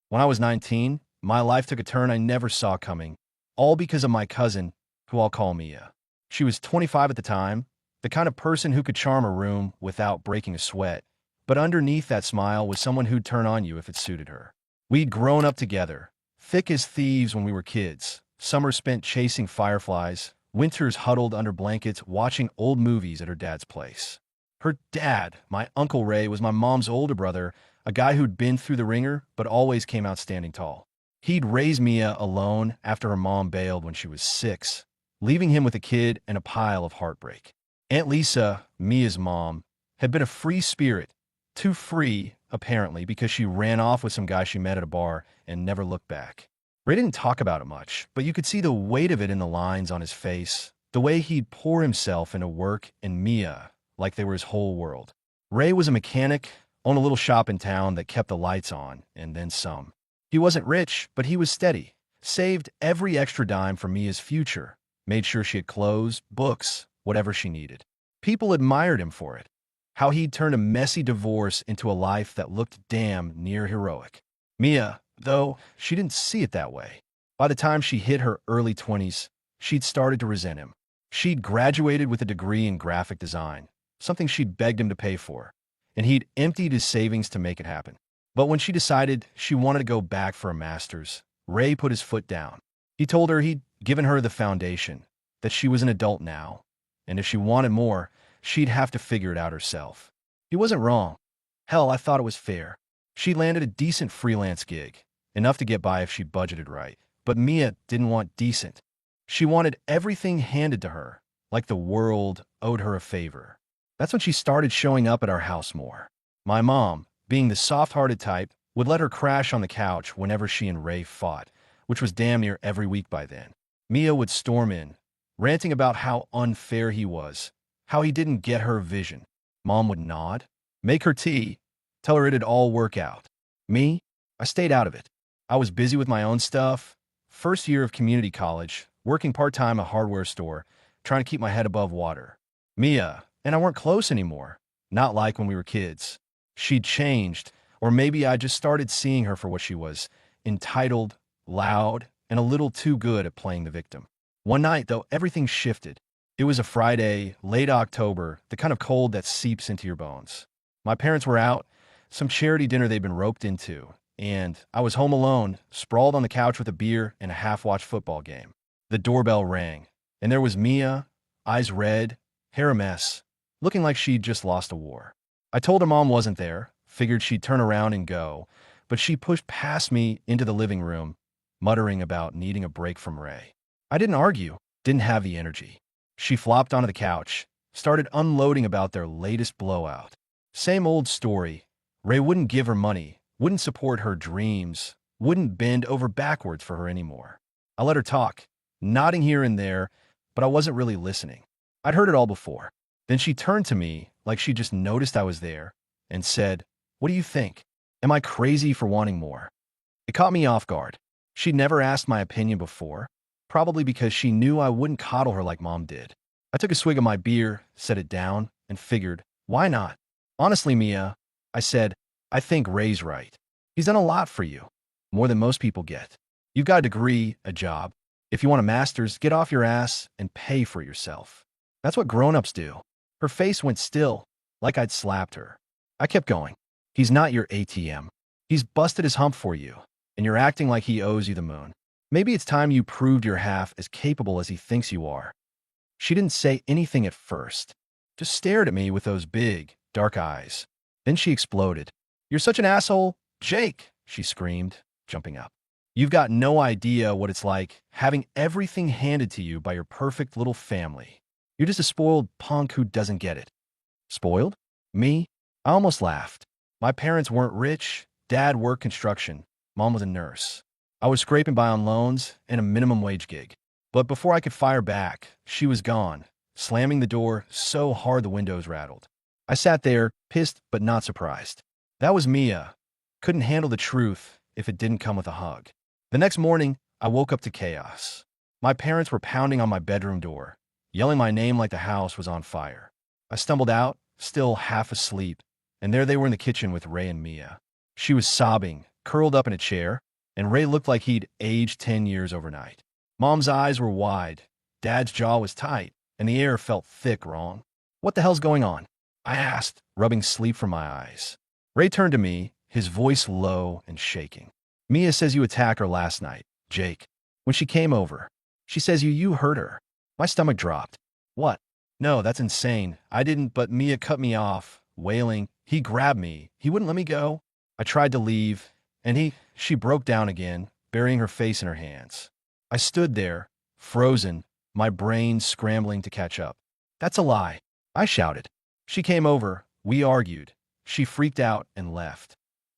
When I was 19, my life took a turn I never saw coming, all because of my cousin, who I'll call Mia. She was 25 at the time, the kind of person who could charm a room without breaking a sweat, but underneath that smile was someone who'd turn on you if it suited her. We'd grown up together, thick as thieves when we were kids, summers spent chasing fireflies, winters huddled under blankets watching old movies at her dad's place. Her dad, my Uncle Ray, was my mom's older brother, a guy who'd been through the ringer but always came out standing tall. He'd raised Mia alone after her mom bailed when she was 6, leaving him with a kid and a pile of heartbreak. Aunt Lisa, Mia's mom, had been a free spirit, too free, apparently, because she ran off with some guy she met at a bar and never looked back. Ray didn't talk about it much, but you could see the weight of it in the lines on his face, the way he'd pour himself into work and Mia like they were his whole world. Ray was a mechanic, owned a little shop in town that kept the lights on, and then some. He wasn't rich, but he was steady, saved every extra dime for Mia's future, made sure she had clothes, books, whatever she needed. People admired him for it, how he'd turned a messy divorce into a life that looked damn near heroic. Mia, though, she didn't see it that way. By the time she hit her early 20s, she'd started to resent him. She'd graduated with a degree in graphic design, something she'd begged him to pay for, and he'd emptied his savings to make it happen. But when she decided she wanted to go back for a master's, Ray put his foot down. He told her he'd given her the foundation, that she was an adult now, and if she wanted more, she'd have to figure it out herself. He wasn't wrong. Hell, I thought it was fair. She landed a decent freelance gig, enough to get by if she budgeted right. But Mia didn't want decent. She wanted everything handed to her, like the world owed her a favor. That's when she started showing up at our house more. My mom, being the soft-hearted type, would let her crash on the couch whenever she and Ray fought, which was damn near every week by then. Mia would storm in, ranting about how unfair he was, how he didn't get her vision. Mom would nod, make her tea, tell her it'd all work out. Me, I stayed out of it. I was busy with my own stuff, first year of community college, working part-time at a hardware store, trying to keep my head above water. Mia and I weren't close anymore, not like when we were kids. She'd changed, or maybe I just started seeing her for what she was, entitled, loud, and a little too good at playing the victim. One night, though, everything shifted. It was a Friday, late October, the kind of cold that seeps into your bones. My parents were out, some charity dinner they'd been roped into, and I was home alone, sprawled on the couch with a beer and a half-watched football game. The doorbell rang, and there was Mia, eyes red, hair a mess, looking like she'd just lost a war. I told her mom wasn't there, figured she'd turn around and go, but she pushed past me into the living room, muttering about needing a break from Ray. I didn't argue, didn't have the energy. She flopped onto the couch, started unloading about their latest blowout. Same old story. Ray wouldn't give her money, wouldn't support her dreams, wouldn't bend over backwards for her anymore. I let her talk, nodding here and there, but I wasn't really listening. I'd heard it all before. Then she turned to me like she just noticed I was there and said, "What do you think? Am I crazy for wanting more?" It caught me off guard. She'd never asked my opinion before, probably because she knew I wouldn't coddle her like Mom did. I took a swig of my beer, set it down, and figured, why not? "Honestly, Mia," I said, "I think Ray's right. He's done a lot for you, more than most people get. You've got a degree, a job. If you want a master's, get off your ass and pay for it yourself. That's what grown-ups do." Her face went still, like I'd slapped her. I kept going. "He's not your ATM. He's busted his hump for you, and you're acting like he owes you the moon. Maybe it's time you proved you're half as capable as he thinks you are." She didn't say anything at first, just stared at me with those big, dark eyes. Then she exploded. "You're such an asshole, Jake," she screamed, jumping up. "You've got no idea what it's like having everything handed to you by your perfect little family. You're just a spoiled punk who doesn't get it." Spoiled? Me? I almost laughed. My parents weren't rich. Dad worked construction. Mom was a nurse. I was scraping by on loans and a minimum wage gig. But before I could fire back, she was gone, slamming the door so hard the windows rattled. I sat there, pissed but not surprised. That was Mia. Couldn't handle the truth if it didn't come with a hug. The next morning, I woke up to chaos. My parents were pounding on my bedroom door, yelling my name like the house was on fire. I stumbled out, still half asleep, and there they were in the kitchen with Ray and Mia. She was sobbing, curled up in a chair, and Ray looked like he'd aged 10 years overnight. Mom's eyes were wide, Dad's jaw was tight, and the air felt thick wrong. "What the hell's going on?" I asked, rubbing sleep from my eyes. Ray turned to me, his voice low and shaking. "Mia says you attacked her last night, Jake. When she came over, she says you hurt her." My stomach dropped. "What? No, that's insane. I didn't, but Mia cut me off, wailing. He grabbed me. He wouldn't let me go. I tried to leave, and she broke down again, burying her face in her hands. I stood there, frozen, my brain scrambling to catch up. "That's a lie," I shouted. "She came over. We argued. She freaked out and left.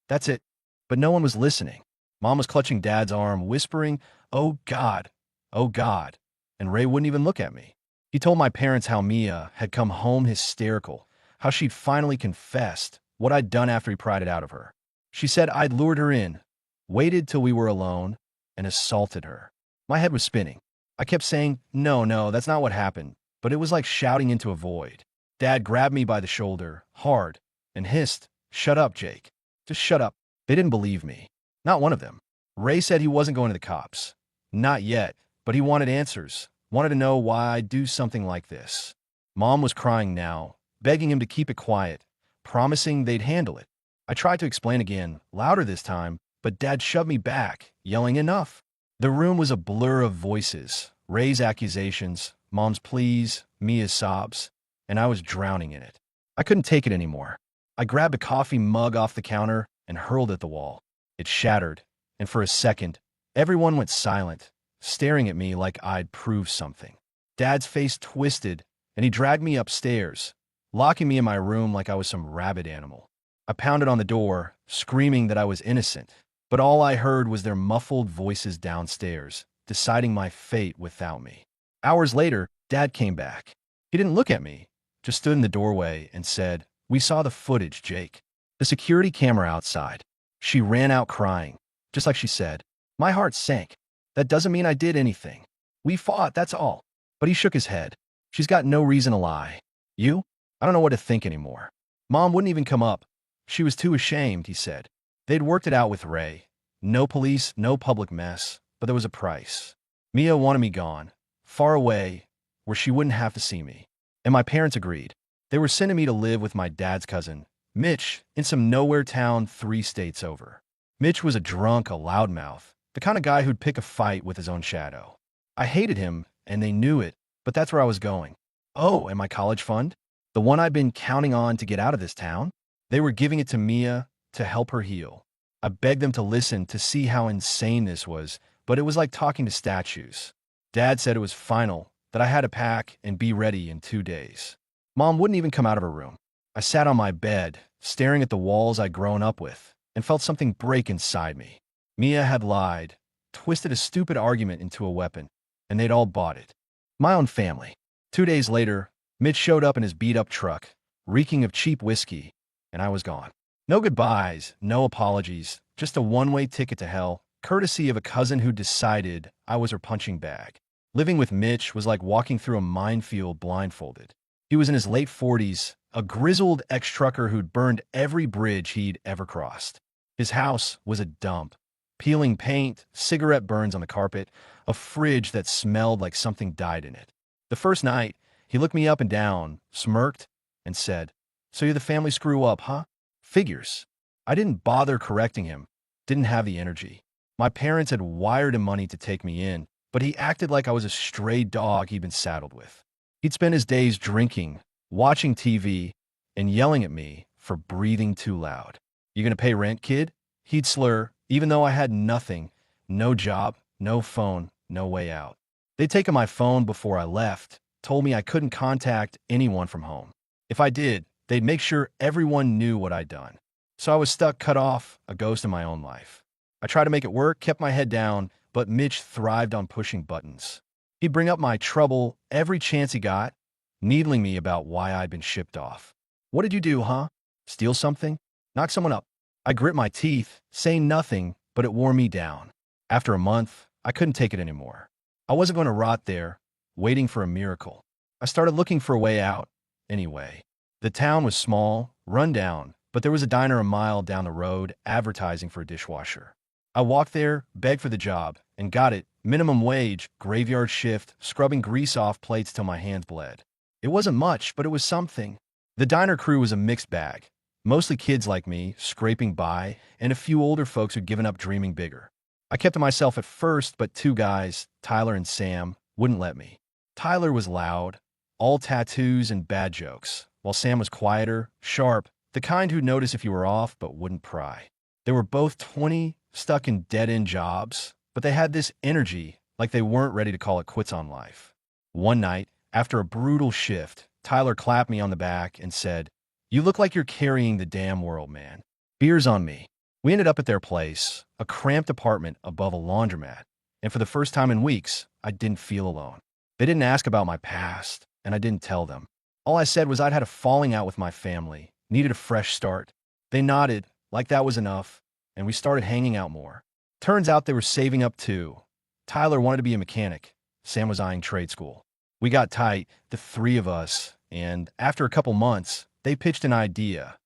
That's it." But no one was listening. Mom was clutching Dad's arm, whispering, "Oh God, oh God." And Ray wouldn't even look at me. He told my parents how Mia had come home hysterical, how she'd finally confessed what I'd done after he pried it out of her. She said I'd lured her in, waited till we were alone, and assaulted her. My head was spinning. I kept saying, no, that's not what happened, but it was like shouting into a void. Dad grabbed me by the shoulder, hard, and hissed, "Shut up, Jake. Just shut up." They didn't believe me. Not one of them. Ray said he wasn't going to the cops. Not yet, but he wanted answers, wanted to know why I'd do something like this. Mom was crying now, begging him to keep it quiet, promising they'd handle it. I tried to explain again, louder this time, but Dad shoved me back, yelling enough. The room was a blur of voices, Ray's accusations, Mom's pleas, Mia's sobs, and I was drowning in it. I couldn't take it anymore. I grabbed a coffee mug off the counter and hurled it at the wall. It shattered, and for a second, everyone went silent, staring at me like I'd proved something. Dad's face twisted, and he dragged me upstairs, locking me in my room like I was some rabid animal. I pounded on the door, screaming that I was innocent, but all I heard was their muffled voices downstairs, deciding my fate without me. Hours later, Dad came back. He didn't look at me, just stood in the doorway and said, "We saw the footage, Jake. The security camera outside." She ran out crying, just like she said. My heart sank. "That doesn't mean I did anything. We fought, that's all." But he shook his head. "She's got no reason to lie. You? I don't know what to think anymore." Mom wouldn't even come up. She was too ashamed, he said. They'd worked it out with Ray. No police, no public mess, but there was a price. Mia wanted me gone, far away, where she wouldn't have to see me. And my parents agreed. They were sending me to live with my dad's cousin, Mitch, in some nowhere town 3 states over. Mitch was a drunk, a loudmouth, the kind of guy who'd pick a fight with his own shadow. I hated him, and they knew it, but that's where I was going. Oh, and my college fund? The one I'd been counting on to get out of this town? They were giving it to Mia to help her heal. I begged them to listen to see how insane this was, but it was like talking to statues. Dad said it was final, that I had to pack and be ready in 2 days. Mom wouldn't even come out of her room. I sat on my bed, staring at the walls I'd grown up with, and felt something break inside me. Mia had lied, twisted a stupid argument into a weapon, and they'd all bought it. My own family. 2 days later, Mitch showed up in his beat-up truck, reeking of cheap whiskey, and I was gone. No goodbyes, no apologies, just a one-way ticket to hell, courtesy of a cousin who decided I was her punching bag. Living with Mitch was like walking through a minefield blindfolded. He was in his late 40s, a grizzled ex-trucker who'd burned every bridge he'd ever crossed. His house was a dump. Peeling paint, cigarette burns on the carpet, a fridge that smelled like something died in it. The first night, he looked me up and down, smirked, and said, "So you're the family screw-up, huh?" Figures. I didn't bother correcting him, didn't have the energy. My parents had wired him money to take me in, but he acted like I was a stray dog he'd been saddled with. He'd spend his days drinking, watching TV, and yelling at me for breathing too loud. "You gonna pay rent, kid?" He'd slur, even though I had nothing, no job, no phone, no way out. They'd taken my phone before I left, told me I couldn't contact anyone from home. If I did, they'd make sure everyone knew what I'd done. So I was stuck, cut off, a ghost in my own life. I tried to make it work, kept my head down, but Mitch thrived on pushing buttons. He'd bring up my trouble every chance he got, needling me about why I'd been shipped off. "What did you do, huh? Steal something? Knock someone up?" I grit my teeth, saying nothing, but it wore me down. After a month, I couldn't take it anymore. I wasn't going to rot there, waiting for a miracle. I started looking for a way out, anyway. The town was small, run down, but there was a diner a mile down the road advertising for a dishwasher. I walked there, begged for the job, and got it. Minimum wage, graveyard shift, scrubbing grease off plates till my hands bled. It wasn't much, but it was something. The diner crew was a mixed bag. Mostly kids like me, scraping by, and a few older folks who'd given up dreaming bigger. I kept to myself at first, but two guys, Tyler and Sam, wouldn't let me. Tyler was loud, all tattoos and bad jokes, while Sam was quieter, sharp, the kind who'd notice if you were off but wouldn't pry. They were both 20, stuck in dead-end jobs, but they had this energy like they weren't ready to call it quits on life. One night, after a brutal shift, Tyler clapped me on the back and said, "You look like you're carrying the damn world, man. Beer's on me." We ended up at their place, a cramped apartment above a laundromat, and for the first time in weeks, I didn't feel alone. They didn't ask about my past, and I didn't tell them. All I said was I'd had a falling out with my family, needed a fresh start. They nodded, like that was enough, and we started hanging out more. Turns out they were saving up too. Tyler wanted to be a mechanic. Sam was eyeing trade school. We got tight, the three of us, and after a couple months, they pitched an idea.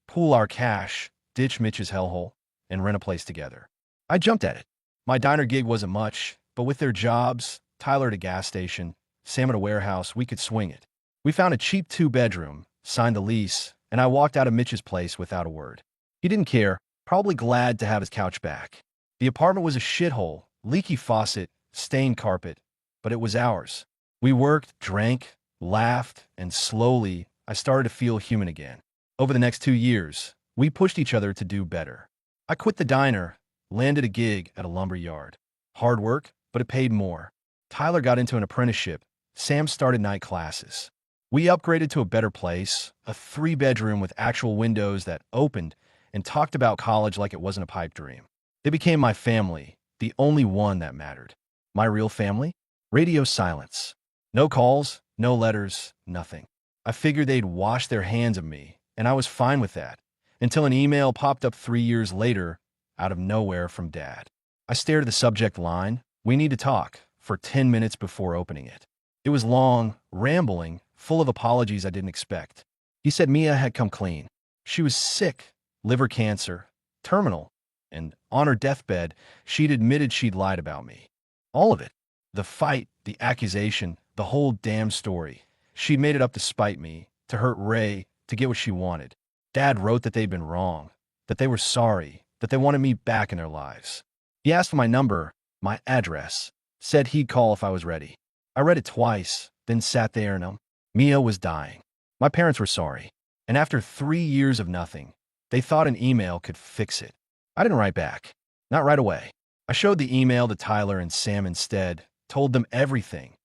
Pool our cash, ditch Mitch's hellhole, and rent a place together. I jumped at it. My diner gig wasn't much, but with their jobs, Tyler at a gas station, Sam at a warehouse, we could swing it. We found a cheap 2-bedroom, signed the lease, and I walked out of Mitch's place without a word. He didn't care, probably glad to have his couch back. The apartment was a shithole, leaky faucet, stained carpet, but it was ours. We worked, drank, laughed, and slowly, I started to feel human again. Over the next 2 years, we pushed each other to do better. I quit the diner, landed a gig at a lumber yard. Hard work, but it paid more. Tyler got into an apprenticeship. Sam started night classes. We upgraded to a better place, a 3-bedroom with actual windows that opened, and talked about college like it wasn't a pipe dream. They became my family, the only one that mattered. My real family? Radio silence. No calls, no letters, nothing. I figured they'd wash their hands of me, and I was fine with that, until an email popped up 3 years later, out of nowhere from Dad. I stared at the subject line, "We need to talk," for 10 minutes before opening it. It was long, rambling, full of apologies I didn't expect. He said Mia had come clean. She was sick, liver cancer, terminal, and on her deathbed, she'd admitted she'd lied about me. All of it. The fight, the accusation, the whole damn story. She'd made it up to spite me, to hurt Ray, to get what she wanted. Dad wrote that they'd been wrong, that they were sorry, that they wanted me back in their lives. He asked for my number, my address, said he'd call if I was ready. I read it twice, then sat there and Mia was dying. My parents were sorry, and after 3 years of nothing, they thought an email could fix it. I didn't write back. Not right away. I showed the email to Tyler and Sam instead, told them everything,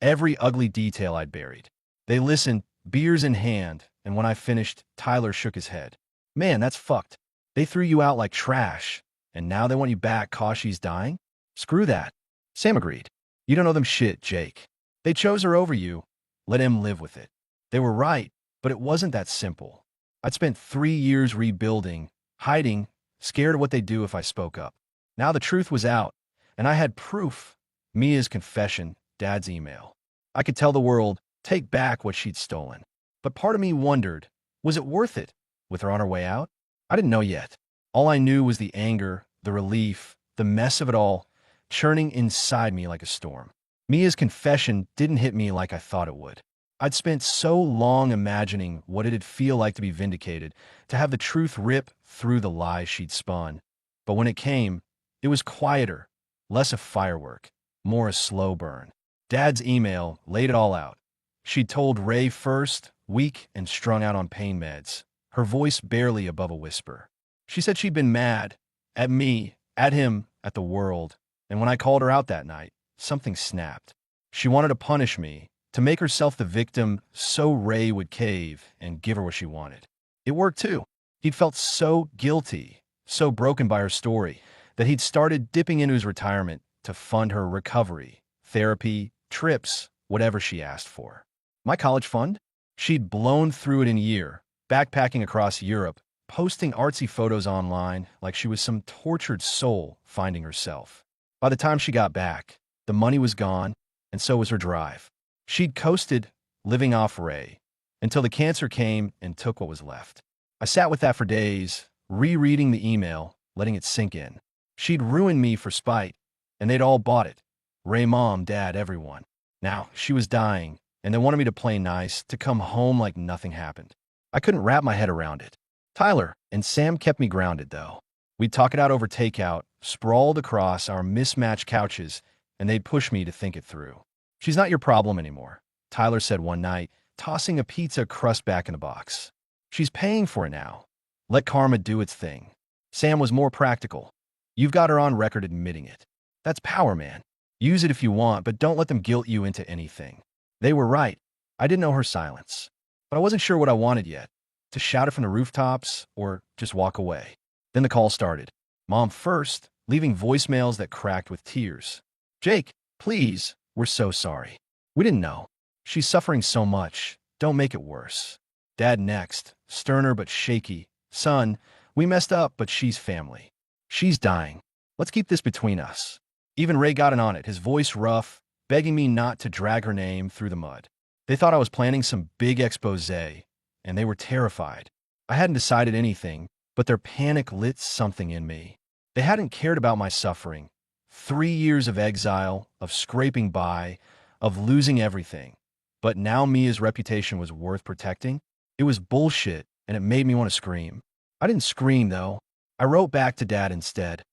every ugly detail I'd buried. They listened, beers in hand, and when I finished, Tyler shook his head. "Man, that's fucked. They threw you out like trash, and now they want you back 'cause she's dying? Screw that." Sam agreed. "You don't know them shit, Jake. They chose her over you. Let him live with it." They were right, but it wasn't that simple. I'd spent 3 years rebuilding, hiding, scared of what they'd do if I spoke up. Now the truth was out, and I had proof. Mia's confession, Dad's email. I could tell the world, take back what she'd stolen. But part of me wondered, was it worth it, with her on her way out? I didn't know yet. All I knew was the anger, the relief, the mess of it all, churning inside me like a storm. Mia's confession didn't hit me like I thought it would. I'd spent so long imagining what it'd feel like to be vindicated, to have the truth rip through the lies she'd spun. But when it came, it was quieter, less a firework, more a slow burn. Dad's email laid it all out. She'd told Ray first, weak and strung out on pain meds, her voice barely above a whisper. She said she'd been mad, at me, at him, at the world, and when I called her out that night, something snapped. She wanted to punish me, to make herself the victim so Ray would cave and give her what she wanted. It worked too. He'd felt so guilty, so broken by her story, that he'd started dipping into his retirement to fund her recovery, therapy, trips, whatever she asked for. My college fund? She'd blown through it in a year, backpacking across Europe, posting artsy photos online like she was some tortured soul finding herself. By the time she got back, the money was gone, and so was her drive. She'd coasted, living off Ray, until the cancer came and took what was left. I sat with that for days, rereading the email, letting it sink in. She'd ruined me for spite, and they'd all bought it. Ray, mom, dad, everyone. Now, she was dying, and they wanted me to play nice, to come home like nothing happened. I couldn't wrap my head around it. Tyler and Sam kept me grounded, though. We'd talk it out over takeout, sprawled across our mismatched couches, and they'd push me to think it through. She's not your problem anymore, Tyler said one night, tossing a pizza crust back in the box. She's paying for it now. Let karma do its thing. Sam was more practical. You've got her on record admitting it. That's power, man. Use it if you want, but don't let them guilt you into anything. They were right. I didn't know her silence. But I wasn't sure what I wanted yet. To shout it from the rooftops or just walk away. Then the call started. Mom first, leaving voicemails that cracked with tears. Jake, please, we're so sorry. We didn't know. She's suffering so much. Don't make it worse. Dad next, sterner but shaky. Son, we messed up, but she's family. She's dying. Let's keep this between us. Even Ray got in on it, his voice rough, begging me not to drag her name through the mud. They thought I was planning some big expose, and they were terrified. I hadn't decided anything, but their panic lit something in me. They hadn't cared about my suffering. 3 years of exile, of scraping by, of losing everything. But now Mia's reputation was worth protecting. It was bullshit, and it made me want to scream. I didn't scream, though. I wrote back to Dad instead.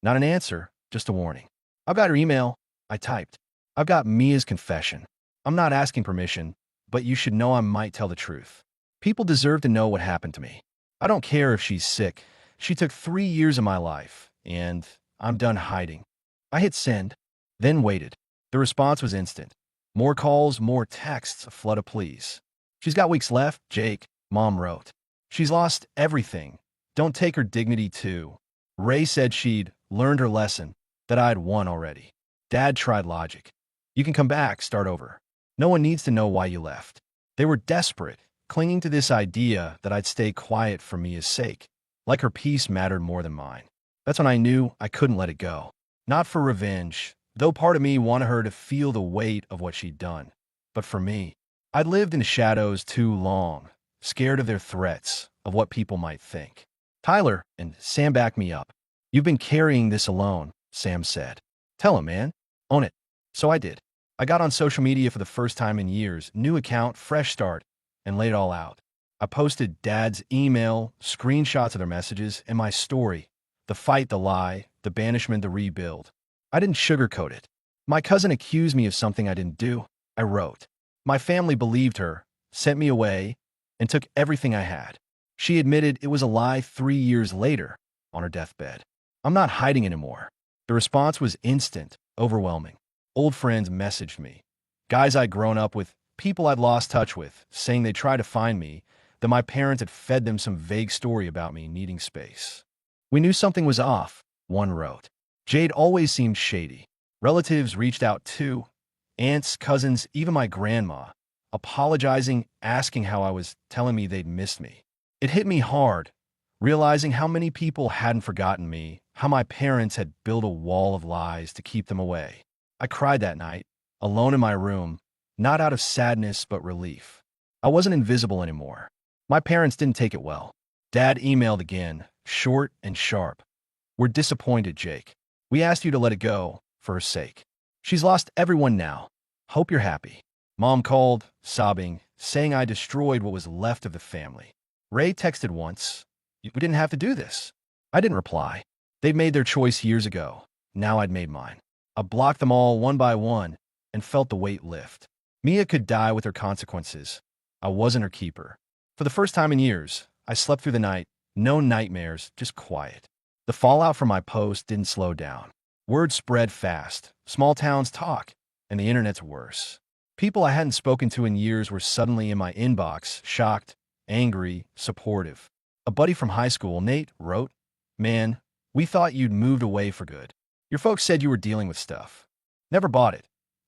Not an answer, just a warning. I've got her email, I typed. I've got Mia's confession. I'm not asking permission, but you should know I might tell the truth. People deserve to know what happened to me. I don't care if she's sick. She took 3 years of my life, and I'm done hiding. I hit send, then waited. The response was instant. More calls, more texts, a flood of pleas. She's got weeks left, Jake, Mom wrote. She's lost everything. Don't take her dignity too. Ray said she'd learned her lesson, that I'd won already. Dad tried logic. You can come back, start over. No one needs to know why you left. They were desperate, clinging to this idea that I'd stay quiet for Mia's sake, like her peace mattered more than mine. That's when I knew I couldn't let it go. Not for revenge, though part of me wanted her to feel the weight of what she'd done. But for me, I'd lived in the shadows too long, scared of their threats, of what people might think. Tyler and Sam backed me up. You've been carrying this alone, Sam said. Tell him, man. Own it. So I did. I got on social media for the first time in years, new account, fresh start, and laid it all out. I posted Dad's email, screenshots of their messages, and my story. The fight, the lie, the banishment, the rebuild. I didn't sugarcoat it. My cousin accused me of something I didn't do. I wrote. My family believed her, sent me away, and took everything I had. She admitted it was a lie 3 years later, on her deathbed. I'm not hiding anymore. The response was instant, overwhelming. Old friends messaged me. Guys I'd grown up with, people I'd lost touch with, saying they'd try to find me, that my parents had fed them some vague story about me needing space. We knew something was off, one wrote. Jade always seemed shady. Relatives reached out too. Aunts, cousins, even my grandma, apologizing, asking how I was, telling me they'd missed me. It hit me hard, realizing how many people hadn't forgotten me, how my parents had built a wall of lies to keep them away. I cried that night, alone in my room, not out of sadness but relief. I wasn't invisible anymore. My parents didn't take it well. Dad emailed again, short and sharp. We're disappointed, Jake. We asked you to let it go, for her sake. She's lost everyone now. Hope you're happy. Mom called, sobbing, saying I destroyed what was left of the family. Ray texted once. We didn't have to do this. I didn't reply. They'd made their choice years ago. Now I'd made mine. I blocked them all one by one and felt the weight lift. Mia could die with her consequences. I wasn't her keeper. For the first time in years, I slept through the night. No nightmares, just quiet. The fallout from my post didn't slow down. Word spread fast. Small towns talk, and the internet's worse. People I hadn't spoken to in years were suddenly in my inbox, shocked, angry, supportive. A buddy from high school, Nate, wrote, Man, we thought you'd moved away for good. Your folks said you were dealing with stuff. Never bought it.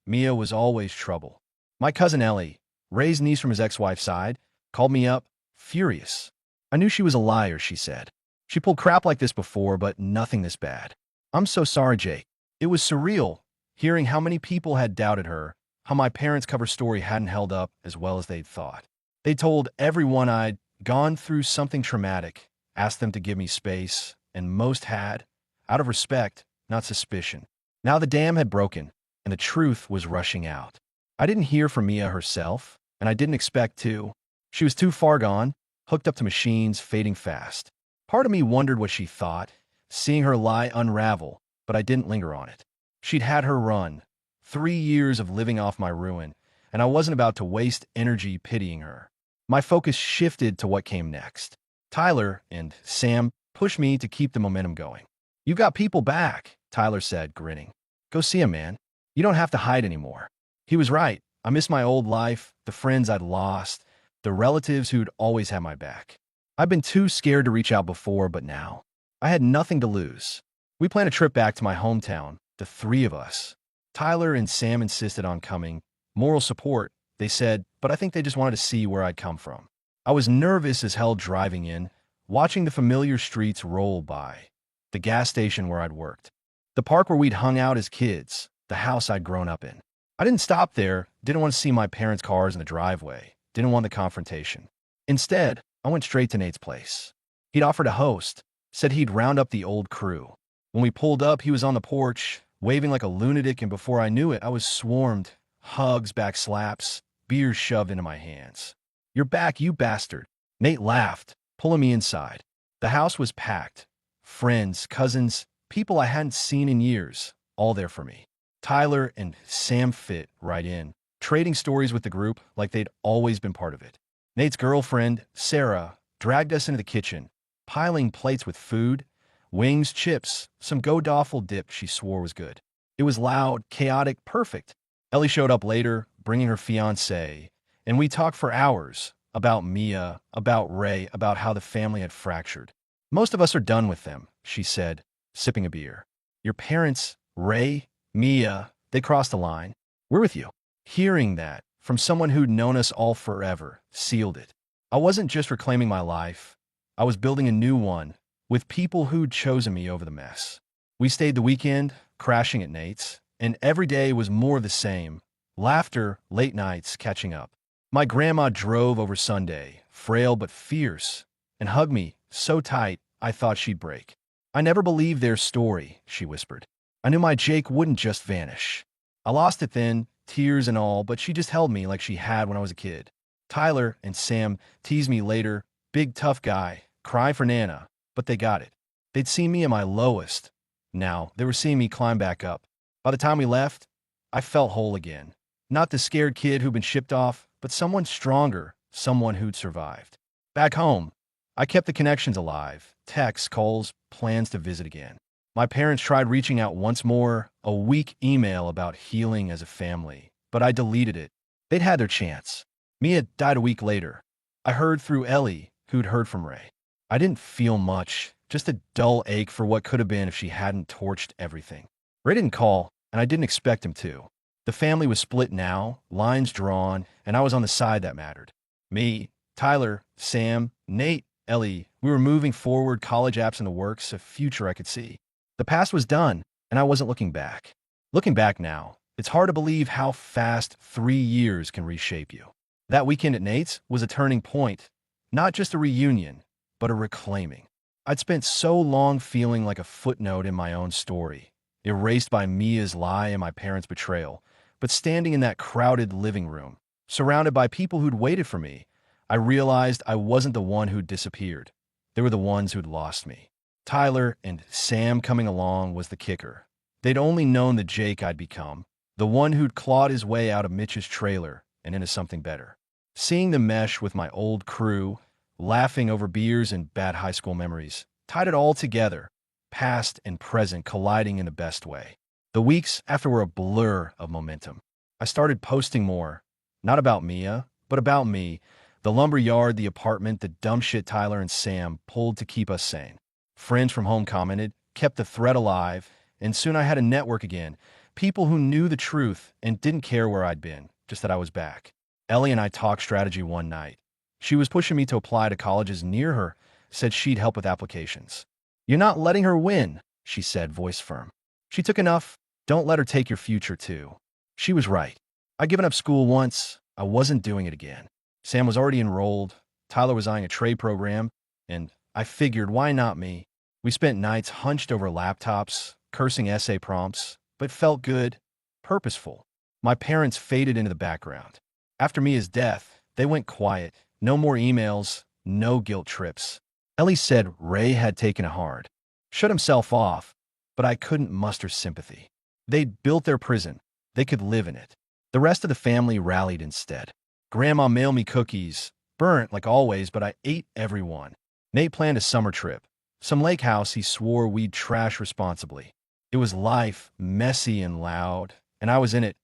Mia was always trouble. My cousin Ellie, Ray's niece from his ex-wife's side, called me up, furious. I knew she was a liar, she said. She pulled crap like this before, but nothing this bad. I'm so sorry, Jake. It was surreal, hearing how many people had doubted her, how my parents' cover story hadn't held up as well as they'd thought. They told everyone I'd gone through something traumatic, asked them to give me space, and most had, out of respect, not suspicion. Now the dam had broken, and the truth was rushing out. I didn't hear from Mia herself, and I didn't expect to. She was too far gone, hooked up to machines, fading fast. Part of me wondered what she thought, seeing her lie unravel, but I didn't linger on it. She'd had her run, 3 years of living off my ruin, and I wasn't about to waste energy pitying her. My focus shifted to what came next. Tyler and Sam pushed me to keep the momentum going. "You've got people back," Tyler said, grinning. "Go see 'em, man. You don't have to hide anymore." He was right. I missed my old life, the friends I'd lost, the relatives who'd always had my back. I'd been too scared to reach out before, but now I had nothing to lose. We planned a trip back to my hometown, the three of us. Tyler and Sam insisted on coming. Moral support, they said, but I think they just wanted to see where I'd come from. I was nervous as hell driving in, watching the familiar streets roll by. The gas station where I'd worked. The park where we'd hung out as kids. The house I'd grown up in. I didn't stop there, didn't want to see my parents' cars in the driveway, didn't want the confrontation. Instead, I went straight to Nate's place. He'd offered a host, said he'd round up the old crew. When we pulled up, he was on the porch, waving like a lunatic, and before I knew it, I was swarmed. Hugs, back slaps, beers shoved into my hands. "You're back, you bastard." Nate laughed, pulling me inside. The house was packed. Friends, cousins, people I hadn't seen in years, all there for me. Tyler and Sam fit right in, trading stories with the group like they'd always been part of it. Nate's girlfriend, Sarah, dragged us into the kitchen, piling plates with food, wings, chips, some go-doffel dip she swore was good. It was loud, chaotic, perfect. Ellie showed up later, bringing her fiancé, and we talked for hours about Mia, about Ray, about how the family had fractured. "Most of us are done with them," she said, sipping a beer. "Your parents, Ray, Mia, they crossed the line. We're with you." Hearing that from someone who'd known us all forever sealed it. I wasn't just reclaiming my life. I was building a new one with people who'd chosen me over the mess. We stayed the weekend, crashing at Nate's, and every day was more of the same. Laughter, late nights, catching up. My grandma drove over Sunday, frail but fierce, and hugged me so tight I thought she'd break. "I never believed their story," she whispered. "I knew my Jake wouldn't just vanish." I lost it then, tears and all, but she just held me like she had when I was a kid. Tyler and Sam teased me later, big tough guy, cry for Nana, but they got it. They'd seen me at my lowest. Now, they were seeing me climb back up. By the time we left, I felt whole again. Not the scared kid who'd been shipped off, but someone stronger, someone who'd survived. Back home, I kept the connections alive, texts, calls, plans to visit again. My parents tried reaching out once more, a weak email about healing as a family, but I deleted it. They'd had their chance. Mia died a week later. I heard through Ellie, who'd heard from Ray. I didn't feel much, just a dull ache for what could have been if she hadn't torched everything. Ray didn't call, and I didn't expect him to. The family was split now, lines drawn, and I was on the side that mattered. Me, Tyler, Sam, Nate, Ellie, we were moving forward, college apps in the works, a future I could see. The past was done, and I wasn't looking back. Looking back now, it's hard to believe how fast 3 years can reshape you. That weekend at Nate's was a turning point, not just a reunion, but a reclaiming. I'd spent so long feeling like a footnote in my own story, erased by Mia's lie and my parents' betrayal, but standing in that crowded living room, surrounded by people who'd waited for me, I realized I wasn't the one who'd disappeared. They were the ones who'd lost me. Tyler and Sam coming along was the kicker. They'd only known the Jake I'd become, the one who'd clawed his way out of Mitch's trailer and into something better. Seeing them mesh with my old crew, laughing over beers and bad high school memories, tied it all together, past and present colliding in the best way. The weeks after were a blur of momentum. I started posting more, not about Mia, but about me, the lumber yard, the apartment, the dumb shit Tyler and Sam pulled to keep us sane. Friends from home commented, kept the thread alive, and soon I had a network again, people who knew the truth and didn't care where I'd been, just that I was back. Ellie and I talked strategy one night. She was pushing me to apply to colleges near her, said she'd help with applications. "You're not letting her win," she said, voice firm. "She took enough. Don't let her take your future, too." She was right. I'd given up school once. I wasn't doing it again. Sam was already enrolled. Tyler was eyeing a trade program, and I figured, why not me? We spent nights hunched over laptops, cursing essay prompts, but felt good, purposeful. My parents faded into the background. After Mia's death, they went quiet. No more emails, no guilt trips. Ellie said Ray had taken it hard, shut himself off, but I couldn't muster sympathy. They'd built their prison. They could live in it. The rest of the family rallied instead. Grandma mailed me cookies, burnt like always, but I ate every one. Nate planned a summer trip. Some lake house he swore we'd trash responsibly. It was life, messy and loud, and I was in it,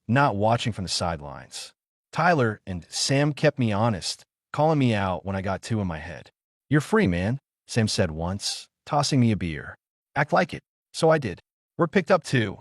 not watching from the sidelines. Tyler and Sam kept me honest, calling me out when I got too in my head. "You're free, man," Sam said once, tossing me a beer. "Act like it." So I did. Work picked up too.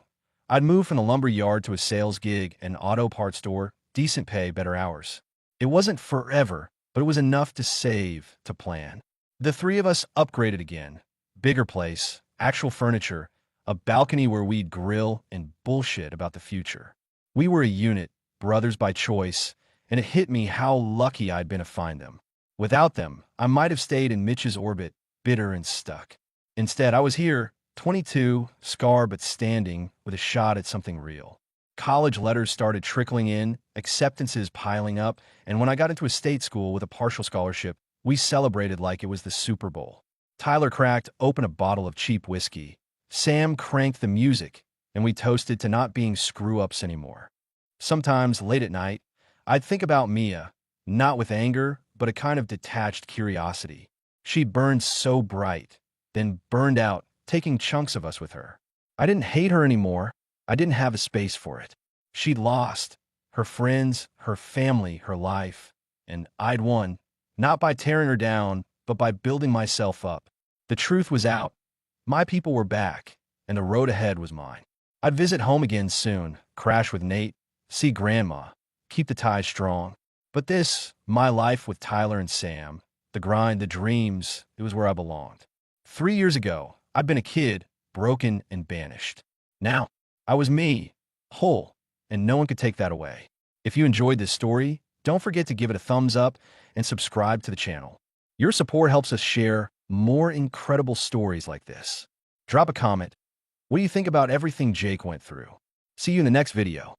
I'd moved from the lumber yard to a sales gig, an auto parts store, decent pay, better hours. It wasn't forever, but it was enough to save, to plan. The three of us upgraded again. Bigger place, actual furniture, a balcony where we'd grill and bullshit about the future. We were a unit, brothers by choice, and it hit me how lucky I'd been to find them. Without them, I might have stayed in Mitch's orbit, bitter and stuck. Instead, I was here, 22, scarred but standing, with a shot at something real. College letters started trickling in, acceptances piling up, and when I got into a state school with a partial scholarship, we celebrated like it was the Super Bowl. Tyler cracked open a bottle of cheap whiskey. Sam cranked the music, and we toasted to not being screw-ups anymore. Sometimes, late at night, I'd think about Mia, not with anger, but a kind of detached curiosity. She burned so bright, then burned out, taking chunks of us with her. I didn't hate her anymore. I didn't have a space for it. She'd lost her friends, her family, her life, and I'd won, not by tearing her down, but by building myself up. The truth was out. My people were back, and the road ahead was mine. I'd visit home again soon, crash with Nate, see Grandma, keep the ties strong. But this, my life with Tyler and Sam, the grind, the dreams, it was where I belonged. 3 years ago, I'd been a kid, broken and banished. Now, I was me, whole, and no one could take that away. If you enjoyed this story, don't forget to give it a thumbs up and subscribe to the channel. Your support helps us share more incredible stories like this. Drop a comment. What do you think about everything Jake went through? See you in the next video.